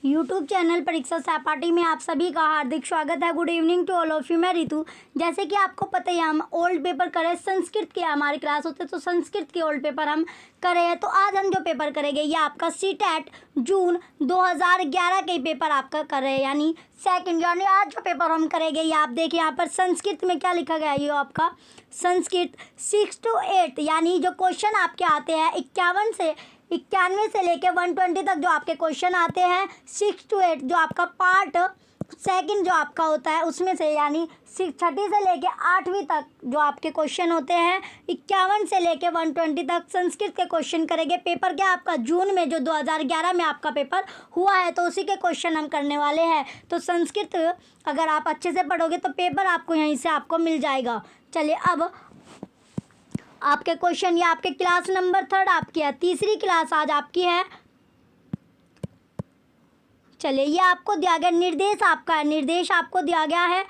YouTube channel परीक्षा सहपाठी में आप सभी का हार्दिक स्वागत है। Good evening to all of you. मैं रितु। जैसे कि आपको पता ही हम ओल्ड पेपर करें, संस्कृत के हमारी क्लास होते तो संस्कृत के ओल्ड पेपर हम करे हैं। तो आज हम जो पेपर करेंगे ये आपका सीटेट जून 2011 के पेपर आपका कर रहे हैं, यानी सेकंड। यानी आज जो पेपर हम करेंगे ये आप देखिए यहाँ पर संस्कृत में क्या लिखा गया है। ये आपका संस्कृत 6 to 8 यानी जो क्वेश्चन आपके आते हैं 91 से लेके 120 तक जो आपके क्वेश्चन आते हैं 6 to 8 जो आपका पार्ट सेकंड जो आपका होता है उसमें से, यानी 6 से लेके 8वीं तक जो आपके क्वेश्चन होते हैं 51 से लेके 120 तक संस्कृत के क्वेश्चन करेंगे। पेपर क्या आपका जून में जो 2011 में आपका पेपर हुआ है तो उसी के क्वेश्चन हम करने वाले हैं। तो संस्कृत अगर आप अच्छे से पढ़ोगे तो पेपर आपको यहीं से आपको मिल जाएगा। चलिए अब आपके क्वेश्चन, ये आपके क्लास नंबर 3 आपकी है, तीसरी क्लास आज आपकी है। चलिए ये आपको दिया गया निर्देश आपका है, निर्देश आपको दिया गया है।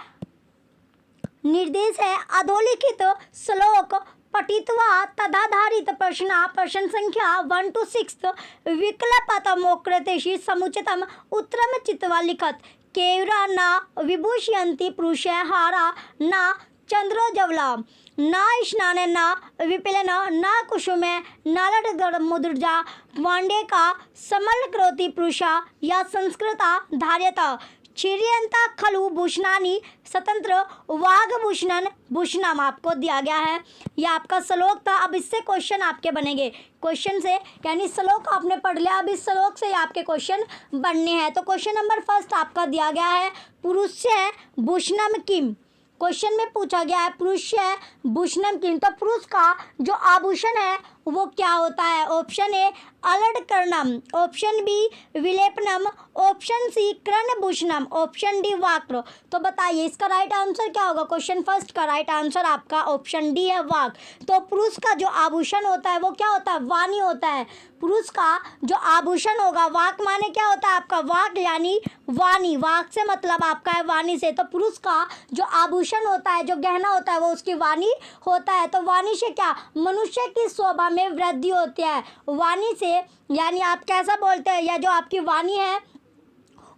निर्देश है अधोलिखित श्लोक पठित्वा तदाधारित प्रश्न संख्या 1 to 6 विकल्पतमोकृतेषि समुचितम उत्तरम चित्वा लिखत। केवरा न विभूषयन्ति पुरुषः हारा न चंद्रोज्ज्वला न स्नान न विपिलन न कुसुमे न लटमुद्रजा वाण्डे का समल करोति पुरुषा या संस्कृता धार्यता छिर्यंता खलु भूषणानि स्वतंत्र वाघभूषणन भूषणम आपको दिया गया है। यह आपका श्लोक था। अब इससे क्वेश्चन आपके बनेंगे, क्वेश्चन से यानी श्लोक आपने पढ़ लिया, अब इस श्लोक से आपके क्वेश्चन बनने हैं। तो क्वेश्चन नंबर फर्स्ट आपका दिया गया है पुरुषस्य भूषणम किम। क्वेश्चन में पूछा गया है पुरुषस्य भूषणम किम, तो पुरुष का जो आभूषण है वो क्या होता है। ऑप्शन ए अलङ्करणम, ऑप्शन बी विलेपनम, ऑप्शन सी कर्णभूषणम, ऑप्शन डी वाक्र। तो बताइए इसका राइट आंसर क्या होगा। क्वेश्चन फर्स्ट का राइट आंसर आपका ऑप्शन डी है वाक। तो पुरुष का जो आभूषण होता है वो क्या होता है, वाणी होता है। पुरुष का जो आभूषण होगा, वाक माने क्या होता है आपका, वाक यानी वाणी, वाक से मतलब आपका है वाणी से। तो पुरुष का जो आभूषण होता है, जो गहना होता है वो उसकी वाणी होता है। तो वाणी से क्या मनुष्य की शोभा में वृद्धि होती है। वाणी से यानी आप कैसा बोलते हैं, या जो आपकी वाणी है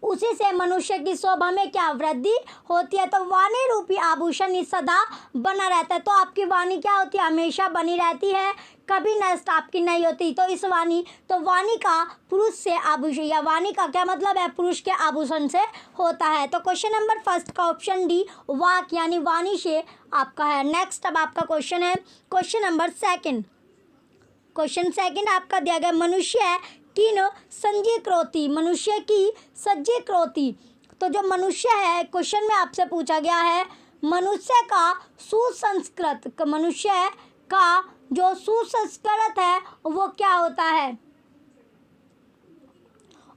उसी से मनुष्य की शोभा में क्या वृद्धि होती है। तो वाणी रूपी आभूषण सदा बना रहता है। तो आपकी वाणी क्या होती है, हमेशा बनी रहती है, कभी नष्ट आपकी नहीं होती। तो इस वाणी, तो वाणी का पुरुष से आभूषण, या वाणी का क्या मतलब है, पुरुष के आभूषण से होता है। तो क्वेश्चन नंबर फर्स्ट का ऑप्शन डी वाक यानी वाणी से आपका है। नेक्स्ट अब आपका क्वेश्चन है question number second. Question second आपका दिया गया मनुष्य किन सज्जीकृति, मनुष्य की सज्जीकृति। तो जो मनुष्य है क्वेश्चन में आपसे पूछा गया है मनुष्य का सुसंस्कृत, मनुष्य का जो सुसंस्कृत है वो क्या होता है।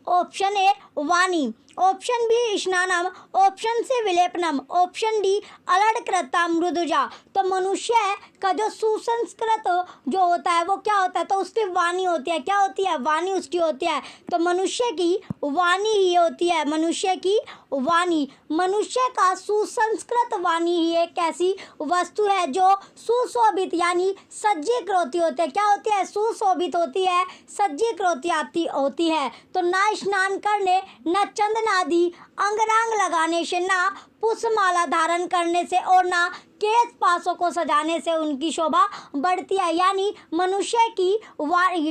ऑप्शन ए वाणी, ऑप्शन बी स्नानम, ऑप्शन सी विलेपनम, ऑप्शन डी अलङ्कृता मृदुजा। तो मनुष्य का जो सुसंस्कृत जो होता है वो क्या होता है, तो उसकी वाणी होती है। क्या होती है, वाणी उसकी होती है। तो मनुष्य की वाणी ही होती है, मनुष्य की वाणी। मनुष्य का सुसंस्कृत वाणी ही एक ऐसी वस्तु है जो सुशोभित यानी सज्जीकृत होती है। क्या होती है, सुशोभित होती है, सज्जीकृत होती है। तो ना स्नान करने, न चंदन आदि अंगरांग लगाने से, ना पुष्पमाला धारण करने से और ना केश पासों को सजाने से उनकी शोभा बढ़ती है। यानी मनुष्य की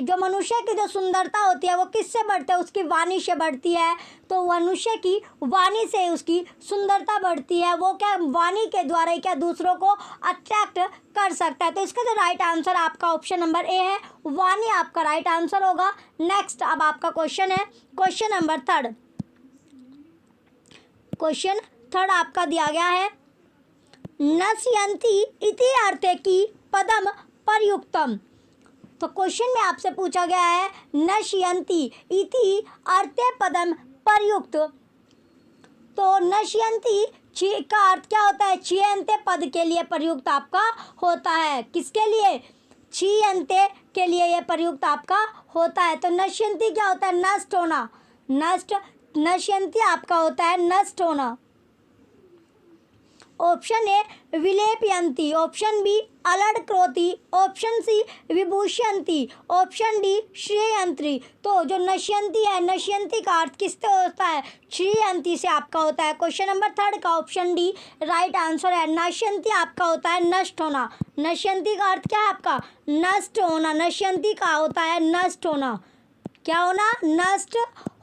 जो मनुष्य की जो सुंदरता होती है वो किससे बढ़ती है, उसकी वाणी से बढ़ती है। तो मनुष्य की वाणी से उसकी सुंदरता बढ़ती है। वो क्या वाणी के द्वारा क्या दूसरों को अट्रैक्ट कर सकता है। तो इसका जो राइट आंसर आपका ऑप्शन नंबर ए है, वाणी आपका राइट आंसर होगा। नेक्स्ट अब आपका क्वेश्चन है question number third. Question third आपका दिया गया है नश्यन्ति इति अर्थे की पदम प्रयुक्तम। तो क्वेश्चन में आपसे पूछा गया है नश्यन्ति इति अर्थे पदम प्रयुक्त। तो नश्यन्ति का अर्थ क्या होता है, छियन्ते पद के लिए प्रयुक्त आपका होता है। किसके लिए, छियन्ते के लिए यह प्रयुक्त आपका होता है। तो नश्यन्ति क्या होता है, नष्ट होना, नष्ट, नश्यन्ति आपका होता है नष्ट होना। ऑप्शन ए विलेपयन्ति, ऑप्शन बी अलङ्कृति, ऑप्शन सी विभूषयन्ति, ऑप्शन डी श्रेयंत्री। तो जो नश्यंती है, नश्यंती का अर्थ किससे होता है? श्रेयंती से आपका होता है। क्वेश्चन नंबर 3 का ऑप्शन डी राइट आंसर है। नश्यंती आपका होता है नष्ट होना। नश्यंती का अर्थ क्या है आपका? नष्ट होना। नश्यंती का होता है नष्ट होना। क्या होना? नष्ट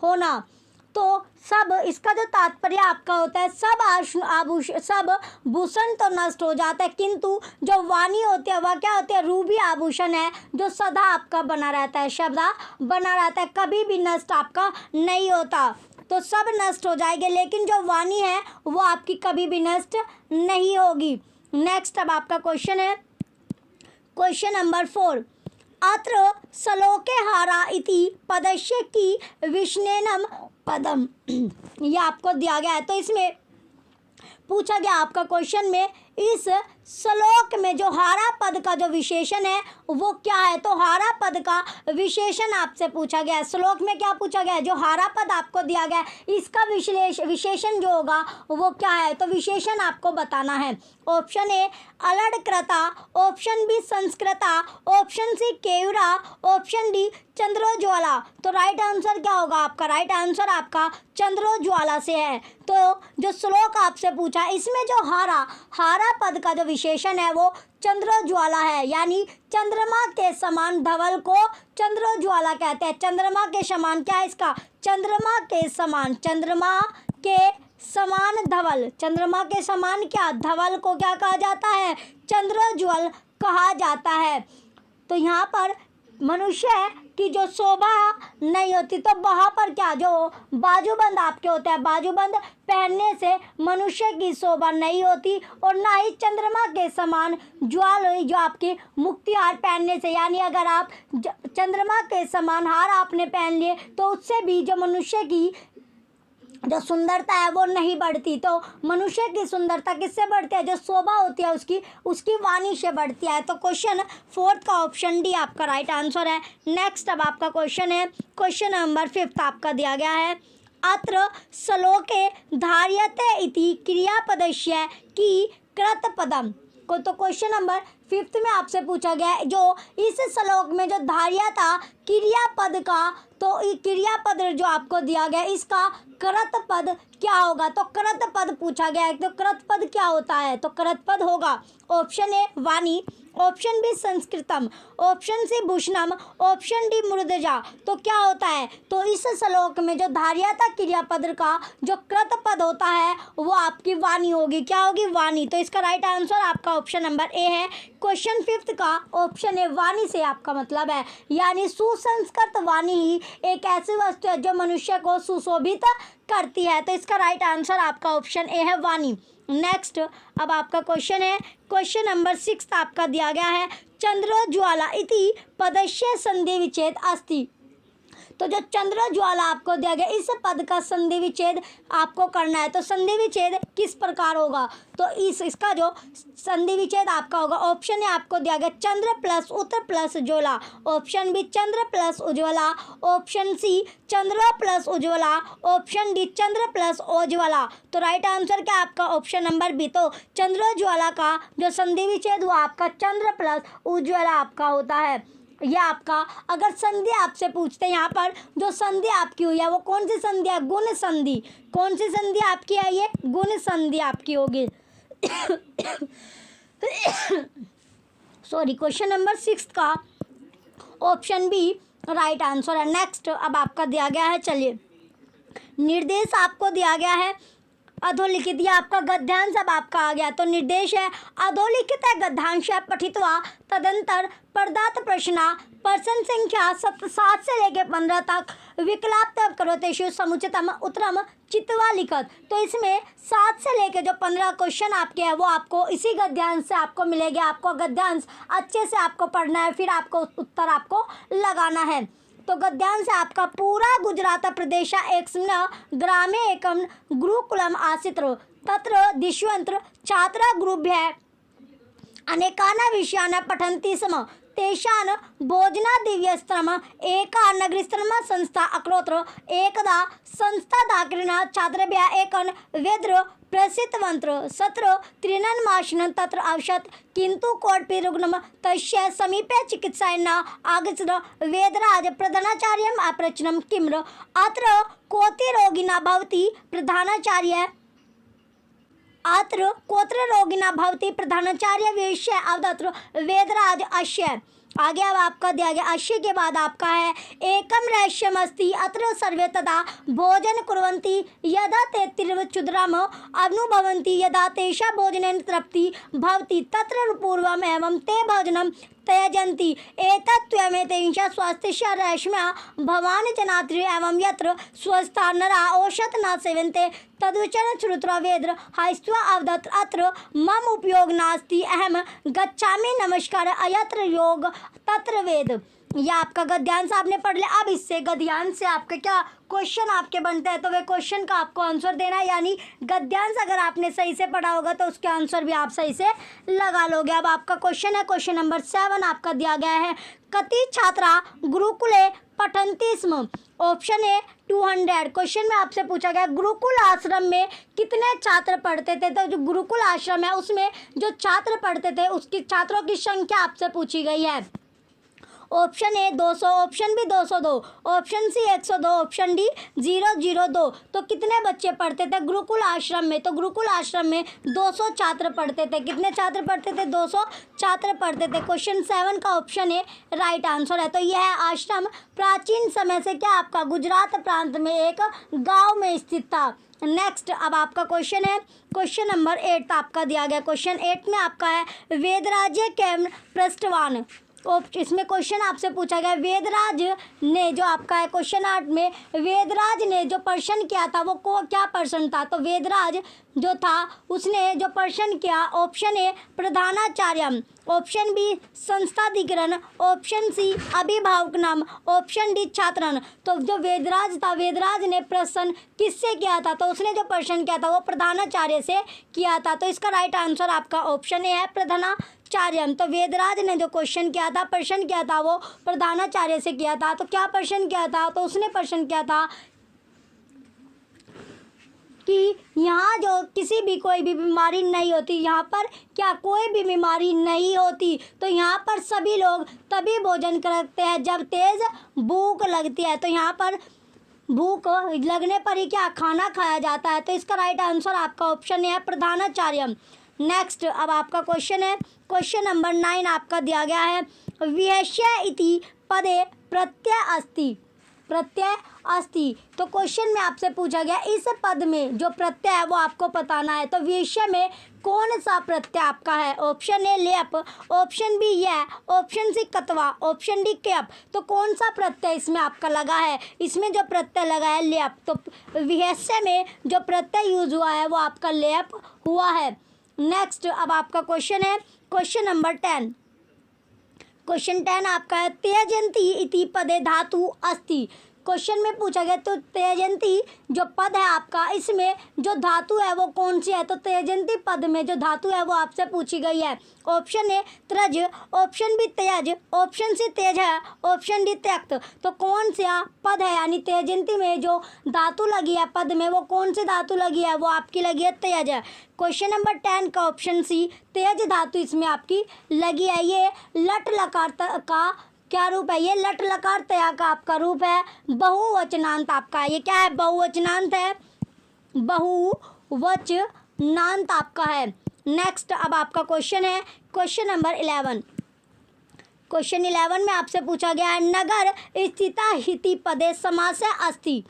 होना। तो सब, इसका जो तात्पर्य आपका होता है सब भूषण तो नष्ट हो जाता है, किंतु जो वाणी होती है वह क्या होती है? रूबी आभूषण है जो सदा आपका बना रहता है, सदा बना रहता है, कभी भी नष्ट आपका नहीं होता। तो सब नष्ट हो जाएंगे, लेकिन जो वाणी है वो आपकी कभी भी नष्ट नहीं होगी। नेक्स्ट अब आपका क्वेश्चन है क्वेश्चन नंबर 4। अत्र श्लोके हारा इति पदस्य की विष्णेनम पदम। ये आपको दिया गया है। तो इसमें पूछा गया आपका क्वेश्चन में, इस श्लोक में जो हारा पद का जो विशेषण है वो क्या है? तो हारा पद का विशेषण आपसे पूछा गया है। श्लोक में क्या पूछा गया है? जो हारा पद आपको दिया गया है इसका विशेषण जो होगा वो क्या है? तो विशेषण आपको बताना है। ऑप्शन ए अलङ्कृता, ऑप्शन बी संस्कृता, ऑप्शन सी केयूरा, ऑप्शन डी चंद्रोज्वाला। तो राइट आंसर क्या होगा आपका? राइट आंसर आपका चंद्रोज्वाला से है। तो जो श्लोक आपसे पूछा इसमें जो हारा पद का जो विशेषण है वो चंद्रोज्वाला है, यानी चंद्रमा के समान धवल को चंद्रोज्वाला कहते हैं। चंद्रमा के समान क्या है इसका? चंद्रमा के समान, चंद्रमा के समान धवल, चंद्रमा के समान क्या? धवल को क्या कहा जाता है? चंद्रोज्वल कहा जाता है। तो यहाँ पर मनुष्य की जो शोभा नहीं होती, तो वहाँ पर क्या, जो बाजूबंद आपके होते हैं, बाजूबंद पहनने से मनुष्य की शोभा नहीं होती, और ना ही चंद्रमा के समान ज्वाल हुई जो आपकी मुक्ति हार पहनने से, यानी अगर आप चंद्रमा के समान हार आपने पहन लिए तो उससे भी जो मनुष्य की जो सुंदरता है वो नहीं बढ़ती। तो मनुष्य की सुंदरता किससे बढ़ती है? जो शोभा होती है उसकी वाणी से बढ़ती है। तो क्वेश्चन 4 का ऑप्शन डी आपका राइट आंसर है। नेक्स्ट अब आपका क्वेश्चन है क्वेश्चन नंबर 5 आपका दिया गया है। अत्र श्लोके धार्यते इति क्रियापदस्य की कृतपदम को। तो क्वेश्चन नंबर 5 में आपसे पूछा गया है, जो इस श्लोक में जो धार्या था क्रियापद का, तो ये क्रियापद जो आपको दिया गया इसका कृतपद क्या होगा? तो कृतपद पूछा गया है। तो कृतपद क्या होता है? तो कृतपद होगा ऑप्शन ए वाणी, ऑप्शन बी संस्कृतम, ऑप्शन सी भूषणम, ऑप्शन डी मृदजा। तो क्या होता है? तो इस श्लोक में जो धार्यता क्रियापद का जो कृतपद होता है वो आपकी वाणी होगी। क्या होगी? वाणी। तो इसका राइट आंसर आपका ऑप्शन नंबर ए है। क्वेश्चन 5 का ऑप्शन ए वाणी से आपका मतलब है, यानी सुसंस्कृत वाणी ही एक ऐसी वस्तु है जो मनुष्य को सुशोभित करती है। तो इसका राइट आंसर आपका ऑप्शन ए है वाणी। नेक्स्ट अब आपका क्वेश्चन है क्वेश्चन नंबर 6 आपका दिया गया है। चंद्रोज्वाला इति पदस्य संधि विच्छेद अस्ति। तो जो चंद्रोज्वाला आपको दिया गया इस पद का संधि विच्छेद आपको करना है। तो संधि विच्छेद किस प्रकार होगा? तो इसका जो संधि विच्छेद आपका होगा, ऑप्शन ए आपको दिया गया चंद्र प्लस उत्तर प्लस ज्वाला, ऑप्शन बी चंद्र प्लस उज्ज्वला, ऑप्शन सी चंद्र प्लस उज्ज्वला, ऑप्शन डी चंद्र प्लस ओज्ज्वला। तो राइट आंसर क्या आपका? Option number B. तो चंद्रोज्वाला का जो संधि विच्छेद वो आपका चंद्र प्लस उज्ज्वला आपका होता है। यह आपका अगर संधि आपसे पूछते हैं, यहाँ पर जो संधि आपकी हुई है वो कौन सी संधि है? गुण संधि। कौन सी संधि आपकी है? ये गुण संधि आपकी होगी। सॉरी, क्वेश्चन नंबर 6 का ऑप्शन बी राइट आंसर है। नेक्स्ट अब आपका दिया गया है, चलिए निर्देश आपको दिया गया है अधोलिखित, या आपका गद्यांश अब आपका आ गया। तो निर्देश है अधोलिखित गद्यांश पठित्वा तदंतर प्रदत्त प्रश्न संख्या 7 से लेकर 15 तक विकल्प करोतेषु समुचितम उत्तरम चित्वा लिखत। तो इसमें 7 से लेकर जो 15 क्वेश्चन आपके हैं वो आपको इसी गद्यांश से आपको मिलेंगे। आपको गद्यांश अच्छे से आपको पढ़ना है, फिर आपको उत्तर आपको लगाना है। तो गद्यांश आपका पूरा गुजरात प्रदेश एकस्मिन् ग्रामे एकं गुरुकुलम आसीत् तत्र दिश्वन्त्र छात्रा गुरुभ्यः अनेकान् विषयान् पठन्ति स्म तेषां भोजनादिव्यस्त्रम् एका नगरीस्त्रम संस्था अकरोत् एकदा संस्थाधारिणः छात्रेभ्यः एकं वेद्र प्रसिद्धवन्त्र सत्र त्रिनन्माशनं तत्र आवशत् किन्तु कोऽपि रुग्णं तस्य समीपे चिकित्साय न आगच्छत् वेदराज प्रधानाचार्यम् अप्रश्नं किम् अत्र कोऽपि रोगी न भवति प्रधानाचार्य अत्र कोत्र रोगिणा भवति प्रधानाचार्य विषय अवदत्र वेदराज अश्य। आगे अब आपका दिया गया अश्य के बाद आपका है एकम रहस्यम अस्ति अत्र सर्वे तदा भोजन कुर्वन्ति यदा ते तीव्रक्षुद्रम अनुभवन्ति यदा तेषा भोजनेन तृप्ति भवति तत्र पूर्वम एवं ते भोजनम त्यजन्ति एतत्त्वमेतेषां स्वास्थ्यस्य रहस्यः भवान् जनात्रि एवं यत्र स्वस्था नरा औषध न सेवन्ते तदुच्चन श्रुत्वा वेद हास्त्वा अवदत् अत्र मम उपयोग नास्ति अहम गच्छामि नमस्कार अयत्र योग तत्र वेद। यह आपका गद्यांश आपने पढ़ लिया। अब इससे गद्यांश से आपके क्या क्वेश्चन आपके बनते हैं, तो वे क्वेश्चन का आपको आंसर देना है, यानी गद्यांश अगर आपने सही से पढ़ा होगा तो उसके आंसर भी आप सही से लगा लोगे। अब आपका क्वेश्चन है क्वेश्चन नंबर 7 आपका दिया गया है कति छात्रा गुरुकुले पठन्ति स्म। Option A 200। क्वेश्चन में आपसे पूछा गया गुरुकुल आश्रम में कितने छात्र पढ़ते थे, तो जो गुरुकुल आश्रम है उसमें जो छात्र पढ़ते थे उसकी छात्रों की संख्या आपसे पूछी गई है। Option A 200, option B 202, option C 102, option D 002। तो कितने बच्चे पढ़ते थे गुरुकुल आश्रम में, तो गुरुकुल आश्रम में 200 छात्र पढ़ते थे। कितने छात्र पढ़ते थे, 200 छात्र पढ़ते थे। क्वेश्चन 7 का ऑप्शन ए राइट आंसर है। तो यह आश्रम प्राचीन समय से क्या आपका गुजरात प्रांत में एक गाँव में स्थित था। नेक्स्ट अब आपका क्वेश्चन है क्वेश्चन नंबर 8 आपका दिया गया। क्वेश्चन 8 में आपका है वेदराज्य के पृष्ठवान। इसमें क्वेश्चन आपसे पूछा गया वेदराज ने जो आपका है क्वेश्चन 8 में वेदराज ने जो प्रश्न किया था वो क्या प्रश्न था, तो वेदराज जो था उसने जो प्रश्न किया ऑप्शन ए प्रधानाचार्यम, ऑप्शन बी संस्थाधिकरण, ऑप्शन सी अभिभावक नाम, ऑप्शन डी छात्रन। तो जो वेदराज था वेदराज ने प्रश्न किससे किया था, तो उसने जो प्रश्न किया था वो प्रधानाचार्य से किया था। तो इसका राइट आंसर आपका ऑप्शन ए है प्रधानाचार्यम। तो वेदराज ने जो क्वेश्चन किया था प्रश्न किया था वो प्रधानाचार्य से किया था। तो क्या प्रश्न किया था, तो उसने प्रश्न किया था कि यहाँ जो किसी भी कोई भी बीमारी नहीं होती, यहाँ पर क्या कोई भी बीमारी नहीं होती, तो यहाँ पर सभी लोग तभी भोजन करते हैं जब तेज़ भूख लगती है। तो यहाँ पर भूख लगने पर ही क्या खाना खाया जाता है। तो इसका राइट आंसर आपका ऑप्शन है प्रधानाचार्यम। नेक्स्ट अब आपका क्वेश्चन है क्वेश्चन नंबर 9 आपका दिया गया है विहस्य इति पदे प्रत्यय अस्ति। तो क्वेश्चन में आपसे पूछा गया इस पद में जो प्रत्यय है वो आपको बताना है। तो विषय में कौन सा प्रत्यय आपका है, ऑप्शन ए लेप, ऑप्शन बी यह, ऑप्शन सी कतवा, ऑप्शन डी कैप। तो कौन सा प्रत्यय इसमें आपका लगा है, इसमें जो प्रत्यय लगा है लेप। तो विषय में जो प्रत्यय यूज हुआ है वो आपका लेप हुआ है। नेक्स्ट अब आपका क्वेश्चन है क्वेश्चन नंबर 10। क्वेश्चन 10 आपका है त्यजंती इति पदे धातु अस्ति। क्वेश्चन में पूछा गया तो त्यजंती जो पद है आपका इसमें जो धातु है वो कौन सी है, तो त्यजंती पद में जो धातु है वो आपसे पूछी गई है। ऑप्शन ए त्रज, ऑप्शन बी त्यज, ऑप्शन सी तेज है, ऑप्शन डी त्यक्त। तो कौन सा पद है यानी त्यजंती में जो धातु लगी है पद में वो कौन सी धातु लगी है, वो आपकी लगी है तेज है। क्वेश्चन नंबर 10 का ऑप्शन सी तेज धातु इसमें आपकी लगी है। ये लट लकार का क्या रूप है, ये लट लकार तया का आपका रूप है, बहुवचनांत आपका है। ये क्या है, बहुवचनांत है, बहुवचनांत आपका है। नेक्स्ट अब आपका क्वेश्चन है क्वेश्चन नंबर 11। क्वेश्चन 11 में आपसे पूछा गया है नगर स्थिता इति पदे समास अस्ति।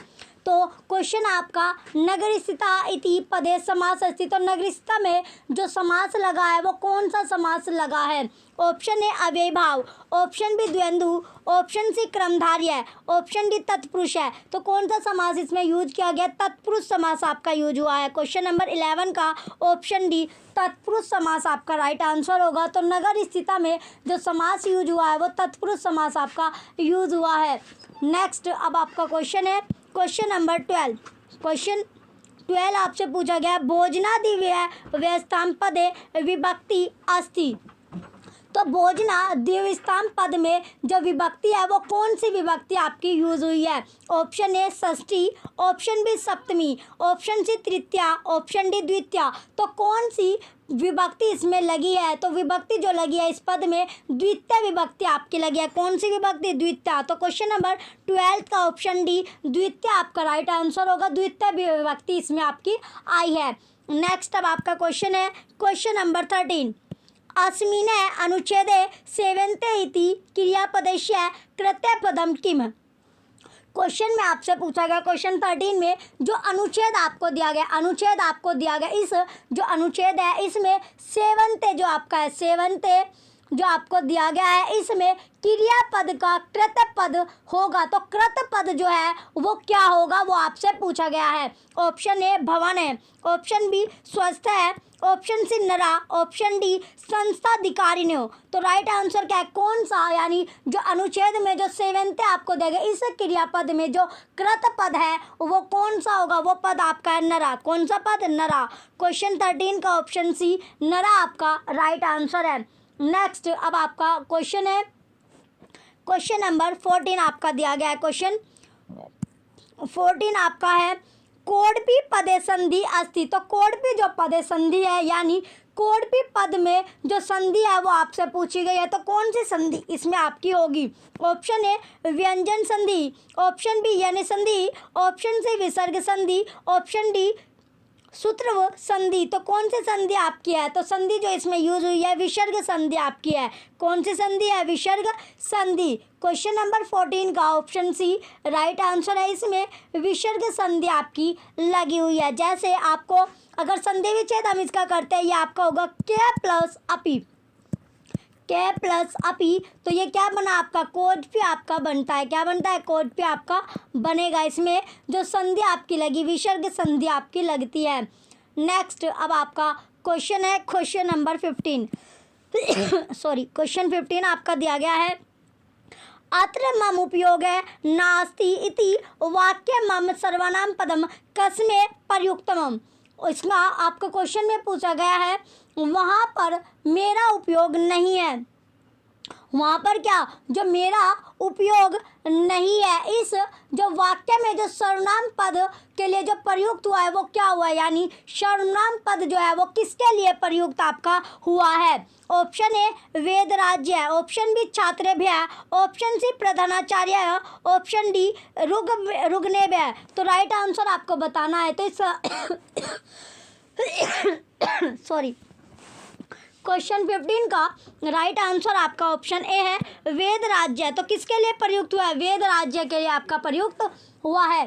तो क्वेश्चन आपका नगर स्थिता इति पदे समास अस्ति। तो नगर स्थिता में जो समास लगा है वो कौन सा समास लगा है, ऑप्शन ए अव्ययभाव, ऑप्शन बी द्वंद्व, ऑप्शन सी क्रमधार्य, ऑप्शन डी तत्पुरुष है। तो कौन सा समास इसमें यूज किया गया, तत्पुरुष समास आपका यूज हुआ है। क्वेश्चन नंबर 11 का ऑप्शन डी तत्पुरुष समास आपका राइट आंसर होगा। तो नगर स्थिता में जो समास यूज हुआ है वो तत्पुरुष समास आपका यूज हुआ है। नेक्स्ट अब आपका क्वेश्चन है क्वेश्चन नंबर 12। क्वेश्चन 12 आपसे पूछा गया भोजनादि व्यवस्था पदे विभक्ति अस्ति। तो भोजना द्विस्थान पद में जो विभक्ति है वो कौन सी विभक्ति आपकी यूज हुई है? ऑप्शन ए षष्ठी, ऑप्शन बी सप्तमी, ऑप्शन सी तृतीया, ऑप्शन डी द्वितीया। तो कौन सी विभक्ति इसमें लगी है? तो विभक्ति जो लगी है इस पद में द्वितीय विभक्ति आपकी लगी है। कौन सी विभक्ति? द्वितीय। तो क्वेश्चन नंबर 12 का ऑप्शन डी द्वितीय आपका राइट आंसर होगा। द्वितीय विभक्ति इसमें आपकी आई है। नेक्स्ट अब आपका क्वेश्चन है क्वेश्चन नंबर 13। अस्मिन् अनुच्छेदे सेवन्ते इति क्रियापदस्य कृत्यपदम किम? क्वेश्चन में आपसे पूछा गया क्वेश्चन 13 में जो अनुच्छेद आपको दिया गया इस जो अनुच्छेद है इसमें सेवन्ते जो आपका है सेवन्ते जो आपको दिया गया है इसमें क्रियापद का कृतपद होगा। तो कृतपद जो है वो क्या होगा वो आपसे पूछा गया है। ऑप्शन ए भवन है, ऑप्शन बी स्वस्थ है, ऑप्शन सी नरा, ऑप्शन डी संस्थाधिकारी हो। तो राइट आंसर क्या है? कौन सा यानी जो अनुच्छेद में जो सेवन्ते आपको देगा इस क्रियापद में जो कृतपद है वो कौन सा होगा? वो पद आपका है नरा। कौन सा पद? नरा। क्वेश्चन 13 का ऑप्शन सी नरा आपका राइट आंसर है। नेक्स्ट अब आपका क्वेश्चन है क्वेश्चन नंबर 14 आपका दिया गया है। क्वेश्चन 14 आपका है कोडपी पदे संधि अस्ति। तो कोडपी जो पदे संधि है यानी कोडपी पद में जो संधि है वो आपसे पूछी गई है। तो कौन सी संधि इसमें आपकी होगी? ऑप्शन ए व्यंजन संधि, ऑप्शन बी यन संधि, ऑप्शन सी विसर्ग संधि, ऑप्शन डी सूत्र संधि। तो कौन सी संधि आपकी है? तो संधि जो इसमें यूज हुई है विसर्ग संधि आपकी है। कौन सी संधि है? विसर्ग संधि। क्वेश्चन नंबर 14 का ऑप्शन सी राइट आंसर है। इसमें विसर्ग संधि आपकी लगी हुई है। जैसे आपको अगर संधि विच्छेद हम इसका करते हैं ये आपका होगा के प्लस अपी, के प्लस अपी। तो ये क्या बना आपका? कोडपी आपका बनता है। क्या बनता है? कोडपी आपका बनेगा। इसमें जो संधि आपकी लगी विसर्ग संधि आपकी लगती है। नेक्स्ट अब आपका क्वेश्चन है क्वेश्चन नंबर 15 क्वेश्चन 15 आपका दिया गया है अत्र मम उपयोग है नास्ति इति वाक्य मम सर्वनाम पदम कस्मे प्रयुक्तम। इसका आपका क्वेश्चन में पूछा गया है वहाँ पर मेरा उपयोग नहीं है। वहाँ पर क्या? जो मेरा उपयोग नहीं है। इस जो वाक्य में जो सर्वनाम पद के लिए जो प्रयुक्त हुआ है वो क्या हुआ है? यानी सर्वनाम पद जो है वो किसके लिए प्रयुक्त आपका हुआ है? ऑप्शन ए वेद राज्य है, ऑप्शन बी छात्रेभ्य है, ऑप्शन सी प्रधानाचार्य है, ऑप्शन डी रुग्नेभ्य है। तो राइट आंसर आपको बताना है। तो इस सॉरी क्वेश्चन 15 का राइट आंसर आपका ऑप्शन ए है वेद राज्य। तो किसके लिए प्रयुक्त हुआ है? वेद राज्य के लिए आपका प्रयुक्त हुआ है।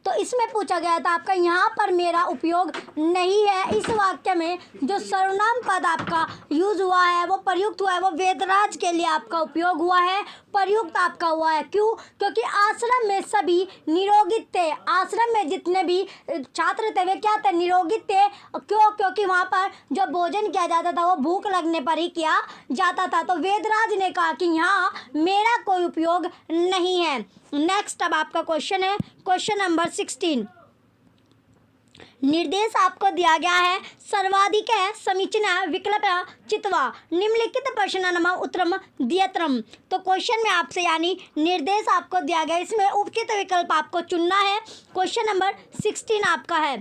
तो इसमें पूछा गया था आपका यहाँ पर मेरा उपयोग नहीं है। इस वाक्य में जो सर्वनाम पद आपका यूज हुआ है वो प्रयुक्त हुआ है वो वेदराज के लिए आपका उपयोग हुआ है, प्रयुक्त आपका हुआ है। क्यों? क्योंकि आश्रम में सभी निरोगित थे। आश्रम में जितने भी छात्र थे वे क्या थे? निरोगित थे। क्यों? क्योंकि वहाँ पर जो भोजन किया जाता था वो भूख लगने पर ही किया जाता था। तो वेदराज ने कहा कि यहाँ मेरा कोई उपयोग नहीं है। नेक्स्ट अब आपका क्वेश्चन है क्वेश्चन नंबर 16। निर्देश आपको दिया गया है सर्वाधिक समीचीन विकल्प चित्वा निम्नलिखित प्रश्न उत्तरम दियत्रम। तो क्वेश्चन में आपसे यानी निर्देश आपको दिया गया इसमें उपयुक्त विकल्प आपको चुनना है। क्वेश्चन नंबर 16 आपका है।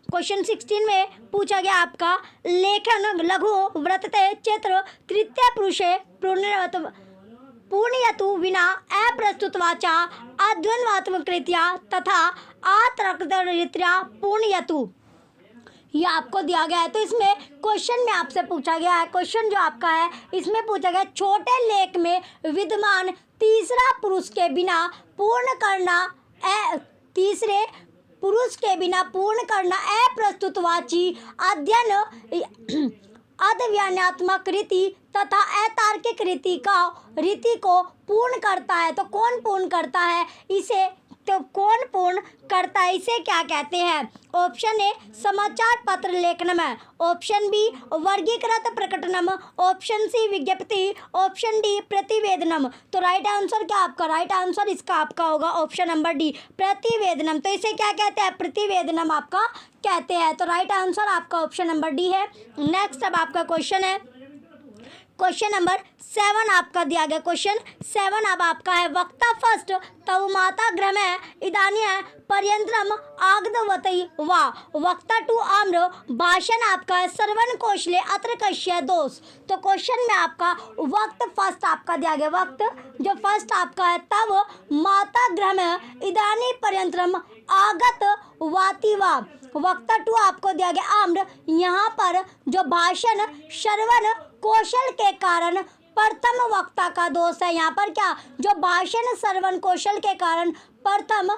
क्वेश्चन 16 में पूछा गया आपका लेखन लघु व्रतते चित्र तृतीय पुरुषे पूर्णयतु विना अप्रस्तुत वाचा अध्वन्वात्मक कृत्या तथा आतर्करीत्या पूर्णयतु। ये आपको दिया गया है। तो इसमें क्वेश्चन में आपसे पूछा गया है क्वेश्चन जो आपका है इसमें पूछा गया छोटे लेख में विद्यमान तीसरा पुरुष के बिना पूर्ण करना तीसरे पुरुष के बिना पूर्ण करना अप्रस्तुतवाची अध्ययन अध्ययनात्मक रीति तथा अतार्किक रीति को पूर्ण करता है। तो कौन पूर्ण करता है इसे? तो कौन पूर्ण करता है इसे क्या कहते हैं? ऑप्शन ए समाचार पत्र लेखनम, ऑप्शन बी वर्गीकृत प्रकटनम, ऑप्शन सी विज्ञप्ति, ऑप्शन डी प्रतिवेदनम। तो राइट आंसर क्या आपका? राइट आंसर इसका आपका होगा ऑप्शन नंबर डी प्रतिवेदनम। तो इसे क्या कहते हैं? प्रतिवेदनम आपका कहते हैं। तो राइट आंसर आपका ऑप्शन नंबर डी है। नेक्स्ट अब आपका क्वेश्चन है क्वेश्चन नंबर 7 आपका दिया गया। क्वेश्चन 7 अब आपका है, वक्ता फर्स्ट तव माता गृह में इदानीय पर्यंत्रम आगदवती वा वक्ता टू आम्र भाषण आपका है, श्रवण कौशले अत्र कश्य दोष। तो क्वेश्चन में आपका वक्त फर्स्ट आपका दिया गया, वक्त जो फर्स्ट आपका है, तव माता गृह में इदानी पर्यंत्रम आगत वाती वा वक्ता टू आपको दिया गया आम्र, यहाँ पर जो भाषण श्रवण कौशल के कारण प्रथम वक्ता का दोष है। यहाँ पर क्या, जो भाषण श्रवण कौशल के कारण प्रथम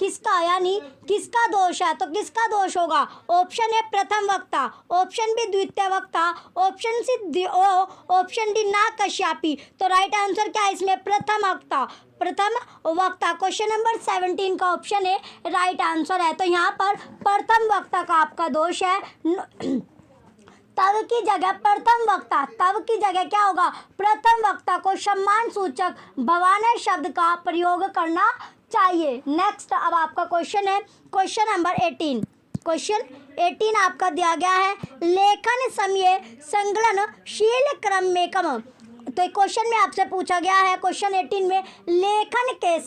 किसका यानी किसका दोष है, तो किसका दोष होगा? ऑप्शन ए प्रथम वक्ता, ऑप्शन बी द्वितीय वक्ता, ऑप्शन डी ना कश्यपी। तो राइट आंसर क्या है इसमें? प्रथम वक्ता, प्रथम वक्ता। क्वेश्चन नंबर 17 का ऑप्शन ए राइट आंसर है। तो यहाँ पर प्रथम वक्ता का आपका दोष है। तब की जगह प्रथम वक्ता, तब की जगह क्या होगा? प्रथम वक्ता को सम्मान सूचक भवाने शब्द का प्रयोग करना चाहिए। नेक्स्ट अब आपका क्वेश्चन है क्वेश्चन नंबर 18। क्वेश्चन 18 आपका दिया गया है, लेखन समय संकलनशील क्रम में कम। तो क्वेश्चन में आपसे पूछा गया है क्वेश्चन 18 में, लेखन के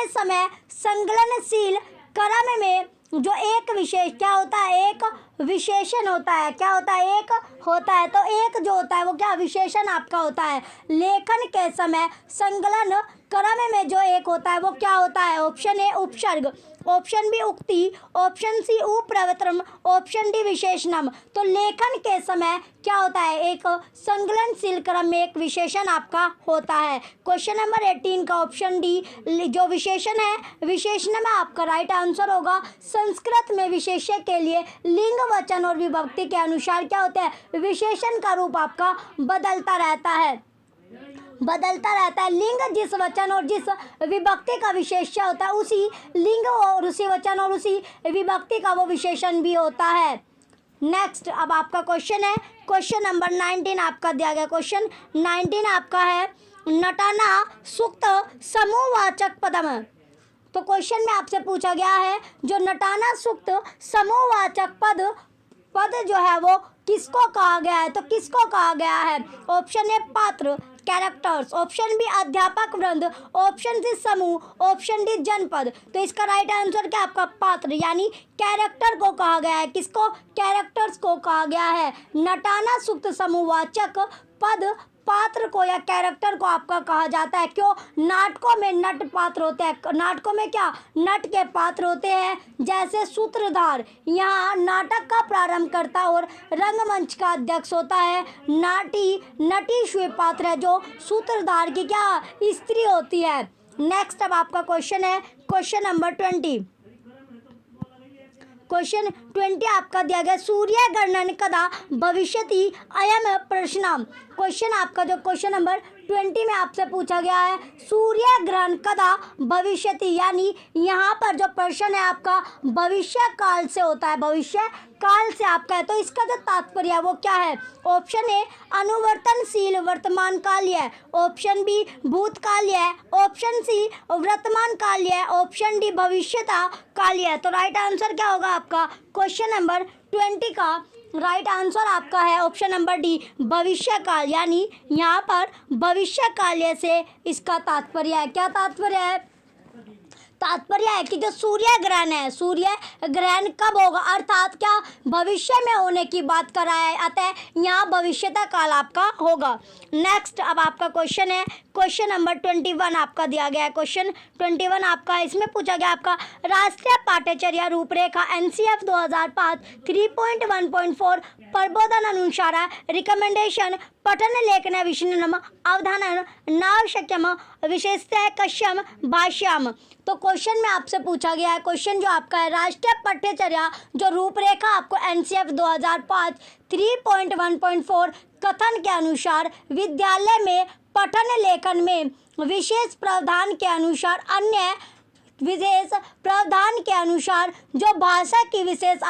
समय संकलनशील क्रम में जो एक विशेष क्या होता है? एक विशेषण होता है। क्या होता है? एक होता है। तो एक जो होता है वो क्या विशेषण आपका होता है। लेखन के समय संकलन क्रम में जो एक होता है वो क्या होता है? ऑप्शन ए उपसर्ग, ऑप्शन बी उक्ति, ऑप्शन सी उपप्रवर्तनम, ऑप्शन डी विशेषणम। तो लेखन के समय क्या होता है? एक संकलनशील क्रम में एक विशेषण आपका होता है। क्वेश्चन नंबर 18 का ऑप्शन डी जो विशेषण है, विशेषण में आपका राइट आंसर होगा। संस्कृत में विशेष्य के लिए लिंग वचन और विभक्ति के अनुसार क्या होता है? विशेषण का रूप आपका बदलता रहता है, बदलता रहता है। लिंग जिस वचन और जिस विभक्ति का विशेष्य होता है, उसी लिंग और उसी वचन और उसी विभक्ति का वो विशेषण भी होता है। नेक्स्ट अब आपका क्वेश्चन है क्वेश्चन नंबर 19 आपका दिया गया। क्वेश्चन 19 आपका है, नटाना सूक्त समूहवाचक पदम। तो क्वेश्चन में आपसे पूछा गया है, जो नटाना सूक्त समूहवाचक पद जो है वो किसको कहा गया है? तो किसको कहा गया है? ऑप्शन ए पात्र कैरेक्टर्स, ऑप्शन बी अध्यापक वृंद, ऑप्शन सी समूह, ऑप्शन डी जनपद। तो इसका राइट आंसर क्या आपका? पात्र यानी कैरेक्टर को कहा गया है। किसको? कैरेक्टर्स को कहा गया है। नटाना सूक्त समूहवाचक पद पात्र को या कैरेक्टर को आपका कहा जाता है। क्यों? नाटकों में नट पात्र होते हैं। नाटकों में क्या नट के पात्र होते हैं, जैसे सूत्रधार यहाँ नाटक का प्रारंभ करता और रंगमंच का अध्यक्ष होता है। नटी श्वे पात्र है जो सूत्रधार की क्या स्त्री होती है। नेक्स्ट अब आपका क्वेश्चन है क्वेश्चन नंबर 20। क्वेश्चन 20 आपका दिया गया, सूर्य ग्रहण कदा भविष्यति अयम प्रश्न। क्वेश्चन आपका जो क्वेश्चन नंबर 20 में आपसे पूछा गया है, सूर्य ग्रहण कदा भविष्यति, यानी यहाँ पर जो प्रश्न है आपका भविष्य काल से होता है, भविष्य काल से आपका है। तो इसका जो तात्पर्य है वो क्या है? ऑप्शन ए अनुवर्तनशील वर्तमान काल्य, ऑप्शन बी भूतकाल्य, ऑप्शन सी वर्तमान काल्य, ऑप्शन डी भविष्यता काल्य। तो राइट आंसर क्या होगा आपका? क्वेश्चन नंबर 20 का राइट आंसर आपका है ऑप्शन नंबर डी भविष्य काल, यानी यहाँ पर भविष्य काल्य से इसका तात्पर्य है। क्या तात्पर्य है? तात्पर्य है कि जो सूर्य ग्रहण है, सूर्य ग्रहण कब होगा, अर्थात क्या भविष्य में होने की बात कर रहा है, अतः यहाँ भविष्यता काल आपका होगा। नेक्स्ट अब आपका क्वेश्चन है क्वेश्चन नंबर 21 आपका दिया गया है। क्वेश्चन 21 आपका इसमें पूछा गया आपका राष्ट्रीय पाठ्यचर्या रूपरेखा NCF 2005 3.1.4 प्रबोधन अनुसार रिकमेंडेशन पठन लेखन विषयनम अवधान नावश्यकम विशेषतः कश्यम भाष्यम। तो क्वेश्चन में आपसे पूछा गया है, क्वेश्चन जो आपका है राष्ट्रीय पाठ्यचर्या जो रूपरेखा आपको NCF 2005 3.1.4 कथन के अनुसार विद्यालय में पठन लेखन में विशेष प्रावधान के अनुसार अन्य विशेष प्रावधान के अनुसार जो भाषा की विशेष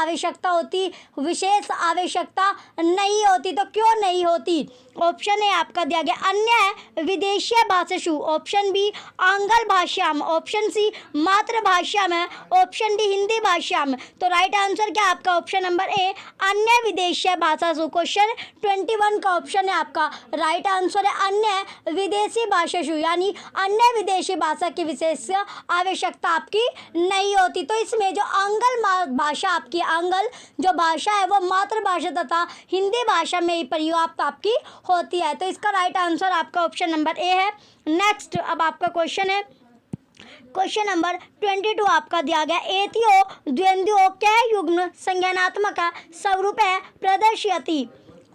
आवश्यकता नहीं होती। तो क्यों नहीं होती? ऑप्शन ए आपका दिया गया अन्य विदेशीय भाषासु, ऑप्शन बी आंग्ल भाषा में, ऑप्शन सी मातृभाषा में, ऑप्शन डी हिंदी भाषा में। तो राइट आंसर क्या आपका ऑप्शन नंबर ए अन्य विदेशीय भाषासु। क्वेश्चन 21 का ऑप्शन है आपका राइट आंसर है अन्य विदेशी भाषासु, यानी अन्य विदेशी भाषा की विशेष आवश्यकता आपकी नहीं होती। तो इसमें जो आंग्ल भाषा आपकी आंग्ल जो भाषा है वो मातृभाषा तथा हिंदी भाषा में ही पर्याप्त आपकी होती है। तो इसका राइट आंसर आपका ऑप्शन नंबर ए है। नेक्स्ट अब आपका क्वेश्चन है क्वेश्चन नंबर 22 आपका दिया गया एतियो द्वंद्वो क्या युग्म संज्ञानात्मक स्वरूप है प्रदर्शयति।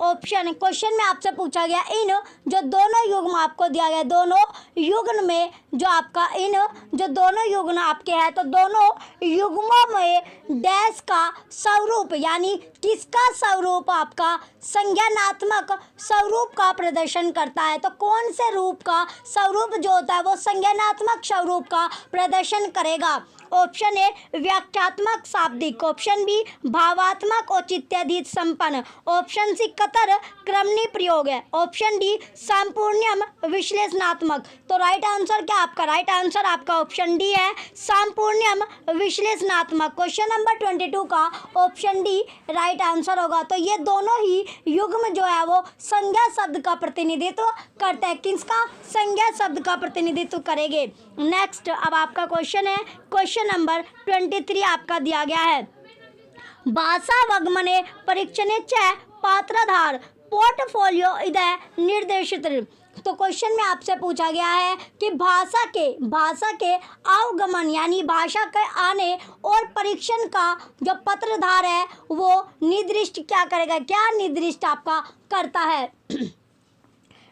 ऑप्शन क्वेश्चन में आपसे पूछा गया इन जो दोनों युग्म आपको दिया गया दोनों युग्म में जो आपका इन जो दोनों युग्म आपके हैं तो दोनों युग्मों में डैश का स्वरूप यानी किसका स्वरूप आपका संज्ञानात्मक स्वरूप का प्रदर्शन करता है। तो कौन से रूप का स्वरूप जो होता है वो संज्ञानात्मक स्वरूप का प्रदर्शन करेगा। ऑप्शन ए व्याख्यात्मक शाब्दिक, ऑप्शन बी भावात्मक औचित्याधीत संपन्न, ऑप्शन सी कतर क्रमणी प्रयोग है, ऑप्शन डी संपूर्ण्यम विश्लेषणात्मक। तो राइट आंसर क्या आपका राइट आंसर आपका ऑप्शन डी है संपूर्ण्यम विश्लेषणात्मक। क्वेश्चन नंबर 22 का ऑप्शन डी राइट आंसर होगा। तो ये दोनों ही युग्म जो है वो संज्ञा शब्द का प्रतिनिधित्व करते हैं। किसका? संज्ञा शब्द का प्रतिनिधित्व करेंगे। नेक्स्ट अब आपका क्वेश्चन है क्वेश्चन नंबर 23 आपका दिया गया है भाषा वगमने परीक्षणे च पात्राधार पोर्टफोलियो इदय निर्देशित। तो क्वेश्चन में आपसे पूछा गया है कि भाषा के अवगमन यानी भाषा के आने और परीक्षण का जो पत्रधार है वो निर्दिष्ट क्या करेगा, क्या निर्दिष्ट आपका करता है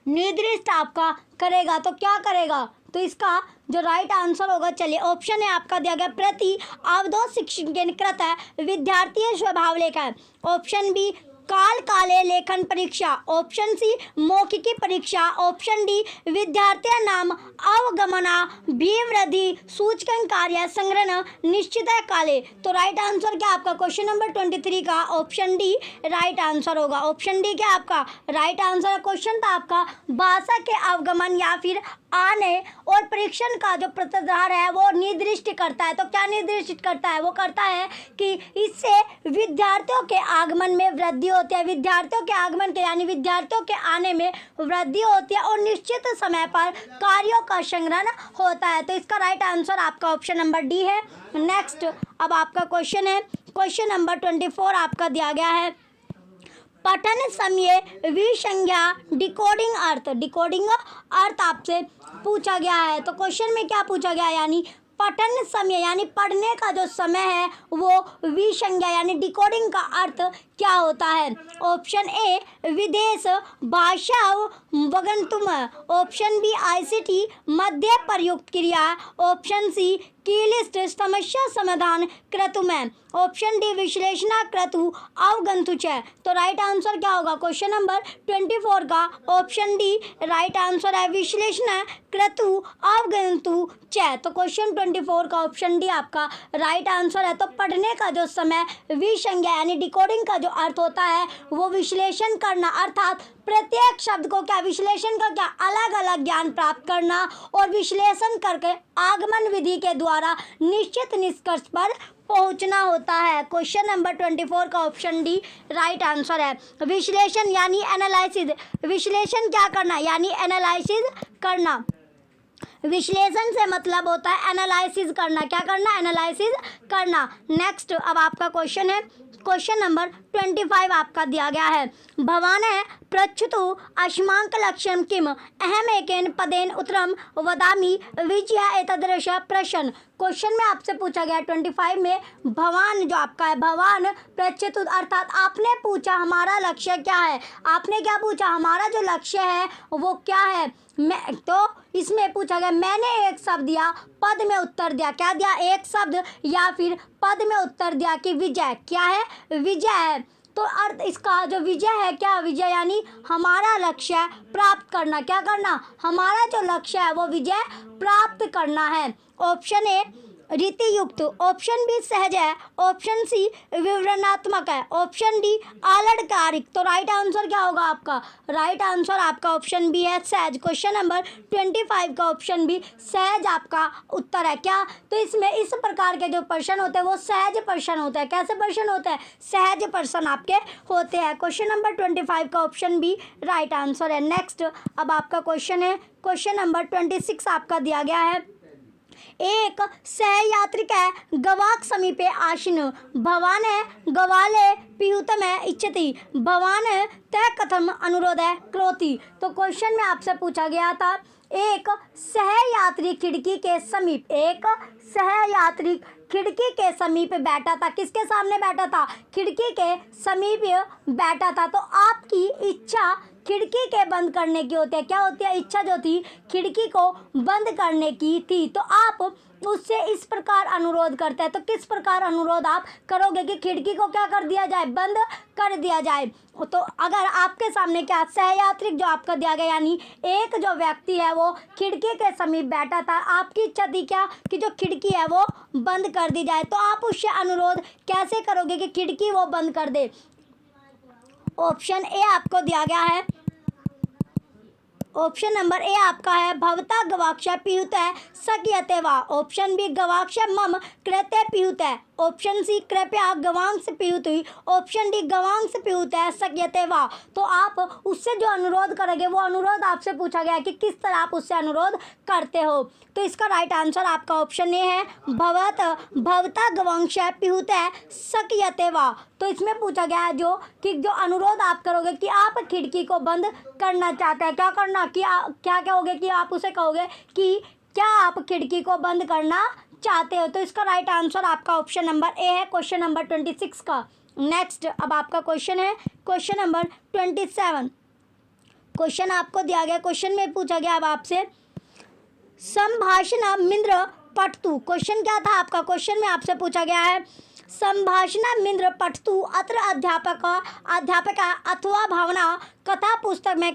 निर्दिष्ट आपका करेगा। तो क्या करेगा? तो इसका जो राइट आंसर होगा चलिए ऑप्शन है आपका दिया गया प्रति अवधोत शिक्षण कृत है विद्यार्थी स्वभाव लेखा है, ऑप्शन बी काल काले लेखन परीक्षा, ऑप्शन सी मौखिकी परीक्षा, ऑप्शन डी विद्यार्थी नाम अवगमना विवृद्धि सूचकन कार्य संग्रहण निश्चित काले। तो राइट आंसर क्या आपका क्वेश्चन नंबर 23 का ऑप्शन डी राइट आंसर होगा। ऑप्शन डी क्या आपका राइट आंसर। क्वेश्चन था आपका भाषा के अवगमन या फिर आने और परीक्षण का जो पत्रधार है वो निर्दिष्ट करता है। तो क्या निर्दिष्ट करता है? वो करता है कि इससे विद्यार्थियों के आगमन में वृद्धि होती है, विद्यार्थियों के आगमन के यानी विद्यार्थियों के आने में वृद्धि होती है और निश्चित समय पर कार्यों का संग्रहण होता है। तो इसका राइट आंसर आपका ऑप्शन नंबर डी है। नेक्स्ट अब आपका क्वेश्चन है क्वेश्चन नंबर 24 आपका दिया गया है पठन समय विसंज्ञा डिकोडिंग अर्थ आपसे पूछा गया है। तो क्वेश्चन में क्या पूछा गया यानी पठन समय यानी पढ़ने का जो समय है वो विसंज्ञा यानी डिकोडिंग का अर्थ क्या होता है। ऑप्शन ए विदेश भाषा वगंतुम, ऑप्शन बी आईसीटी मध्य प्रयुक्त क्रिया, ऑप्शन सी की लिस्ट समस्या समाधान क्रतुम है, ऑप्शन डी विश्लेषणा क्रतु अवगंतु च। तो राइट आंसर क्या होगा क्वेश्चन नंबर 24 का ऑप्शन डी राइट आंसर है विश्लेषण क्रतु अवगंतु च। तो क्वेश्चन 24 का ऑप्शन डी आपका राइट आंसर है। तो पढ़ने का जो समय विसंज्ञा यानी डिकोडिंग का जो अर्थ होता है वो विश्लेषण करना अर्थात प्रत्येक शब्द को क्या विश्लेषण का क्या अलग अलग ज्ञान प्राप्त करना और विश्लेषण करके आगमन विधि के द्वारा निश्चित निष्कर्ष पर पहुंचना होता है। क्वेश्चन नंबर 24 का ऑप्शन डी राइट आंसर है। विश्लेषण यानी एनालिसिस, विश्लेषण क्या करना यानी एनालिसिस करना, विश्लेषण से मतलब होता है एनालिसिस करना, क्या करना एनालिसिस करना। नेक्स्ट अब आपका क्वेश्चन है क्वेश्चन नंबर 25 आपका दिया गया है भवान पृच्छतु अस्माक लक्ष्यम किम अहम एकेन पदेन उत्तरम वदामि विजय एतदृश प्रश्न। क्वेश्चन में आपसे पूछा गया 25 में भवान जो आपका है भवान पृच्छतु अर्थात आपने पूछा हमारा लक्ष्य क्या है, आपने क्या पूछा हमारा जो लक्ष्य है वो क्या है। मैं तो इसमें पूछा गया मैंने एक शब्द दिया पद में उत्तर दिया, क्या दिया एक शब्द या फिर पद में उत्तर दिया कि विजय क्या है विजय है। तो अर्थ इसका जो विजय है क्या विजय यानी हमारा लक्ष्य प्राप्त करना, क्या करना हमारा जो लक्ष्य है वो विजय प्राप्त करना है। ऑप्शन ए रीति युक्त, ऑप्शन बी सहज है, ऑप्शन सी विवरणात्मक है, ऑप्शन डी आलंकारिक। तो राइट आंसर क्या होगा आपका? राइट आंसर आपका ऑप्शन बी है सहज। क्वेश्चन नंबर 25 का ऑप्शन बी सहज आपका उत्तर है। क्या? तो इसमें इस प्रकार के जो प्रश्न होते हैं वो सहज प्रश्न होते हैं। कैसे प्रश्न होते हैं? सहज प्रश्न आपके होते हैं। क्वेश्चन नंबर 25 का ऑप्शन बी राइट आंसर है। नेक्स्ट अब आपका क्वेश्चन है, क्वेश्चन नंबर 26 आपका दिया गया है। एक सहयात्रिक है गवाक समीपे आशीन भवान गवाले पीयूतम इच्छति भवान तय कथम अनुरोध है क्रोति। तो क्वेश्चन में आपसे पूछा गया था, एक सहयात्री खिड़की के समीप, एक सहयात्री खिड़की के समीप बैठा था। किसके सामने बैठा था? खिड़की के समीप बैठा था। तो आपकी इच्छा खिड़की के बंद करने की होती है। क्या होती है? इच्छा जो थी खिड़की को बंद करने की थी। तो आप उससे इस प्रकार अनुरोध करते हैं। तो किस प्रकार अनुरोध आप करोगे कि खिड़की को क्या कर दिया जाए? बंद कर दिया जाए। तो अगर आपके सामने क्या सहयात्रिक जो आपका दिया गया, यानी एक जो व्यक्ति है वो खिड़की के समीप बैठा था, आपकी इच्छा थी क्या कि जो खिड़की है वो बंद कर दी जाए। तो आप उससे अनुरोध कैसे करोगे कि खिड़की वो बंद कर दे? ऑप्शन ए आपको दिया गया है, ऑप्शन नंबर ए आपका है भवता गवाक्ष पीयूत सक्यते वा, ऑप्शन बी गवाक्ष मम कृत्य पीयूत, ऑप्शन सी कृपया गवांश पीयूत, ऑप्शन डी गवांश पीयूत सक्यते वा। तो आप उससे जो अनुरोध करेंगे वो अनुरोध आपसे पूछा गया है कि किस तरह आप उससे अनुरोध करते हो। तो इसका राइट आंसर आपका ऑप्शन ए है भवता गवांश पीयूत सक्यते वा। तो इसमें पूछा गया है जो अनुरोध आप करोगे कि आप खिड़की को बंद करना चाहते हैं, क्या करना कि क्या कहोगे कि आप उसे कहोगे कि क्या आप खिड़की को बंद करना चाहते हो। तो इसका राइट आंसर आपका ऑप्शन नंबर ए है, क्वेश्चन नंबर 26 का। नेक्स्ट अब आपका क्वेश्चन है क्वेश्चन नंबर 27। क्वेश्चन आपको दिया गया, क्वेश्चन में पूछा गया अब आपसे संभाषण मिंद्र पठतु। क्वेश्चन क्या था आपका? क्वेश्चन में आपसे पूछा गया है संभाषण मिंद्र पठतु अत्र अध्यापक अथवा भावना कथा पुस्तक में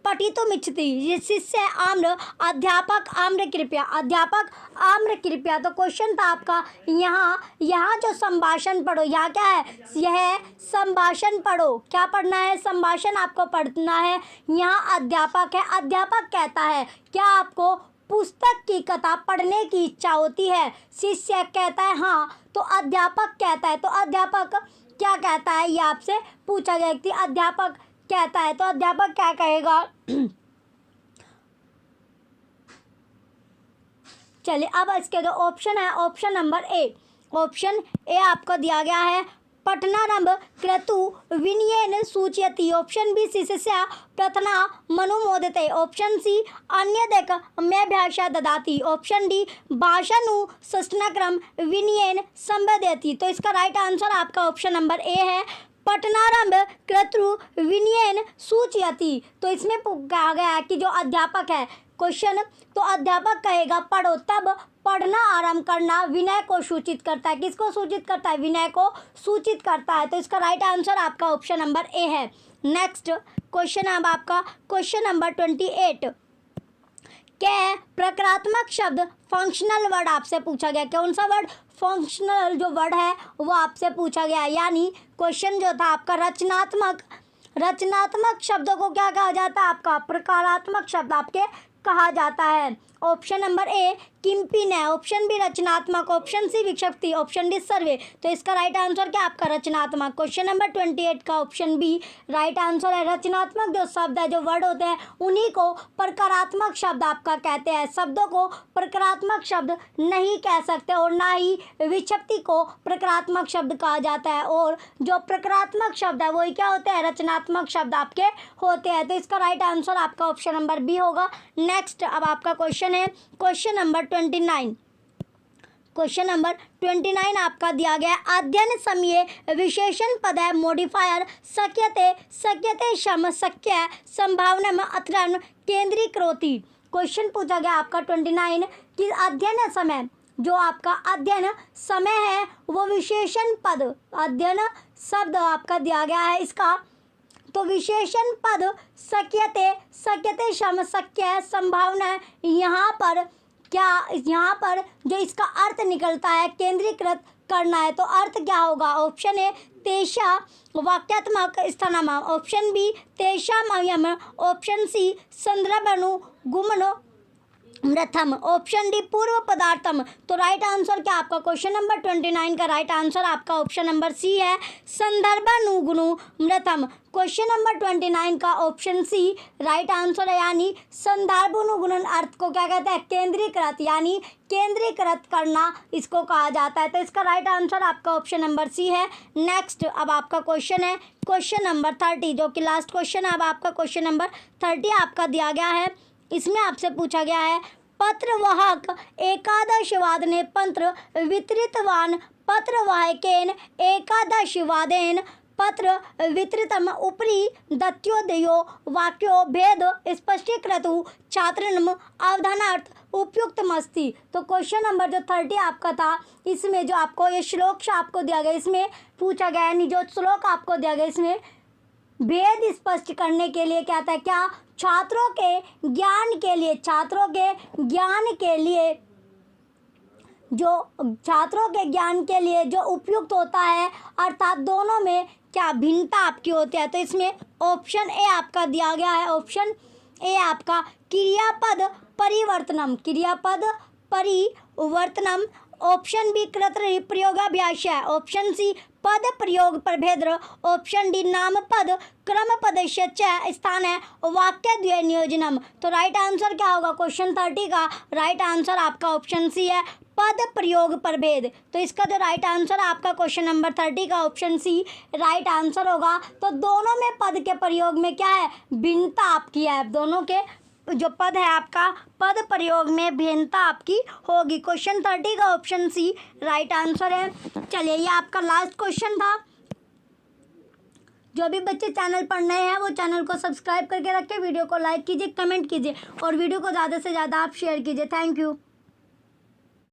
पठितुमिच्छति शिष्य आम्र अध्यापक आम्र कृपया, अध्यापक आम्र कृपया। तो क्वेश्चन था आपका यहाँ जो संभाषण पढ़ो, यहाँ क्या है? यह संभाषण पढ़ो। क्या पढ़ना है? संभाषण आपको पढ़ना है। यहाँ अध्यापक है, अध्यापक कहता है क्या आपको पुस्तक की कथा पढ़ने की इच्छा होती है? शिष्य कहता है हाँ। तो अध्यापक कहता है, तो अध्यापक क्या कहता है ये आपसे पूछा गया कि अध्यापक कहता है, तो अध्यापक क्या कहेगा? चलिए अब इसके जो ऑप्शन है, option number A, option A आपको दिया गया है पठनारंभ क्रतु विनयेन सूचयति, ऑप्शन बी शिष्य प्रथना मनुमोदते, ऑप्शन सी अन्यदेक अभ्यासा ददाति, ऑप्शन डी भाषानुशासनक्रम विनयेन संबोधयति। तो इसका राइट आंसर आपका ऑप्शन नंबर ए है पठनारंभ क्रतु विनयेन सूचयति। तो इसमें कहा गया है कि जो अध्यापक है क्वेश्चन, तो अध्यापक कहेगा पढ़ो, तब पढ़ना आरंभ करना विनय को सूचित करता है। किसको सूचित करता है? विनय को सूचित करता है। तो इसका राइट आंसर आपका ऑप्शन नंबर ए है। नेक्स्ट क्वेश्चन अब आपका क्वेश्चन नंबर 28 के प्रकारात्मक शब्द फंक्शनल वर्ड आपसे पूछा गया। कौन सा वर्ड? फंक्शनल जो वर्ड है वो आपसे पूछा गया। यानी क्वेश्चन जो था आपका रचनात्मक शब्दों को क्या कहा जाता है? आपका प्रकारात्मक शब्द आपके कहा जाता है। ऑप्शन नंबर ए किम्पिन है, ऑप्शन बी रचनात्मक, ऑप्शन सी विक्षिप्ति, ऑप्शन डी सर्वे। तो इसका राइट आंसर क्या आपका? रचनात्मक। क्वेश्चन नंबर 28 का ऑप्शन बी राइट आंसर है। रचनात्मक जो शब्द है, जो वर्ड होते हैं, उन्हीं को प्रकारात्मक शब्द आपका कहते हैं। शब्दों को प्रकारात्मक शब्द नहीं कह सकते और ना ही विक्षिप्ति को प्रकारात्मक शब्द कहा जाता है। और जो प्रकारात्मक शब्द है वही क्या होते हैं? रचनात्मक शब्द आपके होते हैं। तो इसका राइट आंसर आपका ऑप्शन नंबर बी होगा। नेक्स्ट अब आपका क्वेश्चन है क्वेश्चन नंबर 29। क्वेश्चन नंबर 29 आपका दिया गया अध्ययन समय विशेषण पद है मॉडिफायर सक्यते शम सक्य संभावना में अत्रन केंद्रीकृति। क्वेश्चन पूछा गया आपका 29 कि अध्ययन समय, जो आपका अध्ययन समय है वो विशेषण पद, अध्ययन शब्द आपका दिया गया है इसका, तो विशेषण पद सक्यते शम सक्य संभावना यहाँ पर क्या यहाँ पर जो इसका अर्थ निकलता है केंद्रीकृत करना है, तो अर्थ क्या होगा? ऑप्शन ए तेषा वाक्यात्मक स्थानम, ऑप्शन बी तेषाम अयम, ऑप्शन सी संदर्भानुगुणम प्रथम, ऑप्शन डी पूर्व पदार्थम। तो राइट आंसर क्या आपका क्वेश्चन नंबर 29 का राइट आंसर आपका ऑप्शन नंबर सी है, संदर्भानुगुणम। क्वेश्चन नंबर 29 का ऑप्शन सी राइट आंसर है, यानी संदर्भानुगुणन अर्थ को क्या कहते हैं? केंद्रीकृत, यानी केंद्रीकृत करना इसको कहा जाता है। तो इसका राइट आंसर आपका ऑप्शन नंबर सी है। नेक्स्ट अब आपका क्वेश्चन है क्वेश्चन नंबर 30, जो कि लास्ट क्वेश्चन है। अब आपका क्वेश्चन नंबर 30 आपका दिया गया है। इसमें आपसे पूछा गया है, पत्रवाहक एकादशवादने पत्र वितरितवान् पत्रवाहकेन एकादशवादेन पत्र वितरितम उपरि दत्योदयो वाक्यो भेद स्पष्टीकृतु छात्रणम अवधानार्थ उपयुक्तमस्ति। तो क्वेश्चन नंबर जो 30 आपका था, इसमें जो आपको ये श्लोक आपको दिया गया, इसमें पूछा गया है, जो श्लोक आपको दिया गया इसमें भेद स्पष्ट करने के लिए क्या था? क्या छात्रों के ज्ञान के लिए, छात्रों के ज्ञान के लिए जो उपयुक्त होता है, अर्थात दोनों में क्या भिन्नता आपकी होती है। तो इसमें ऑप्शन ए आपका दिया गया है, ऑप्शन ए आपका क्रियापद परिवर्तनम, क्रियापद परिवर्तनम। ऑप्शन बी कर्तृ प्रयोगाभ्यास है, ऑप्शन सी पद प्रयोग प्रभेद, ऑप्शन डी नाम पद क्रम पदस्य च स्थान है वाक्य द्वय नियोजनम। तो राइट आंसर क्या होगा क्वेश्चन 30 का? राइट आंसर आपका ऑप्शन सी है, पद प्रयोग प्रभेद। तो इसका जो राइट आंसर आपका क्वेश्चन नंबर 30 का ऑप्शन सी राइट आंसर होगा। तो दोनों में पद के प्रयोग में क्या है? भिन्नता आपकी है, दोनों के जो पद है आपका पद प्रयोग में भिन्नता आपकी होगी। क्वेश्चन 30 का ऑप्शन सी राइट आंसर है। चलिए, ये आपका लास्ट क्वेश्चन था। जो भी बच्चे चैनल पर नए हैं वो चैनल को सब्सक्राइब करके रखें, वीडियो को लाइक कीजिए, कमेंट कीजिए और वीडियो को ज़्यादा से ज़्यादा आप शेयर कीजिए। Thank you.